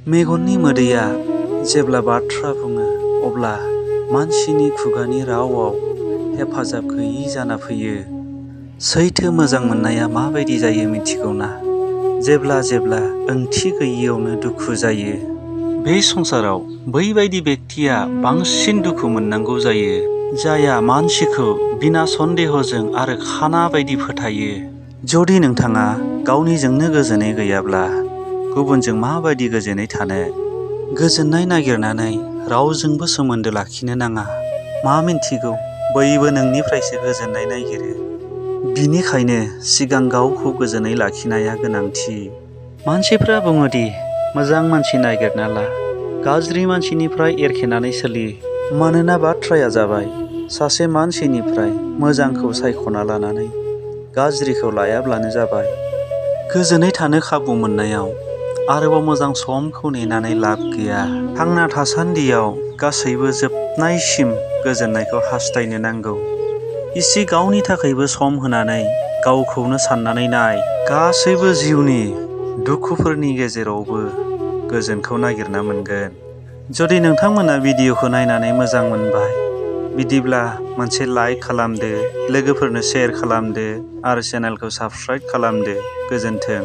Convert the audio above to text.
मेगननि मोदैया जेब्ला बाथ्रा बुङो अब्ला मानसिनि खुगानि रावआव हेफाजाब गैयि जाना फैयो। सैथो मोजां मोननाया माबायदि जायो मिथिगौना? जेब्ला ओंथि गैयियावनो दुखु जायो। बे संसाराव बैबायदि बेक्तिया बांसिन दुखु मोननांगौ जायो, जायहा मानसिखौ बिना सन्देहजों आरो खाना बायदि फोथायो। जुदि नोंथाङा गावनिजोंनो गोजोनै गैयाब्ला गुबुनजों माबायदि गोजोनै थानो? गोजोननाय नागिरनानै रावजोंबो सोमोन्दो लाखिनो नाङा। मा मिन्थिगौ, बैबो नोंनिफ्रायसो गोजोननाय नागिरो। बिनिखायनो सिगां गावखौ गोजोनै लाखिनाया गोनांथि। मानसिफ्रा बुङोदि मोजां मानसि नागिरना ला, गाज्रि मानसिनिफ्राय एरखेनानै सोलि। मानोना बाथ्राया जाबाय, सासे मानसिनिफ्राय मोजांखौ सायख'ना लानानै गाज्रिखौ लायाब्लानो जाबाय। गोजोनै थानो खाबु मोननायाव आरोबाव मोजां समखौ नेनानै लाब गैया। थांना थासान्दियाव गासैबो जोबनायसिम गोजोननायखौ हास्थायनो नांगौ। इसे गावनि थाखायबो सम होनानै गावखौनो साननानै नाय। गासैबो जिउनि दुखुफोरनि गेजेरावबो गोजोनखौ नागिरना मोनगोन। जुदि नोंथांमोना भिडिअखौ नायनानै मोजां मोनबाय, बिदिब्ला मोनसे लाइक खालामदो, लोगोफोरनो शेयार खालामदो आरो चेनेलखौ साबस्क्राइब खालामदो। गोजोन्थों।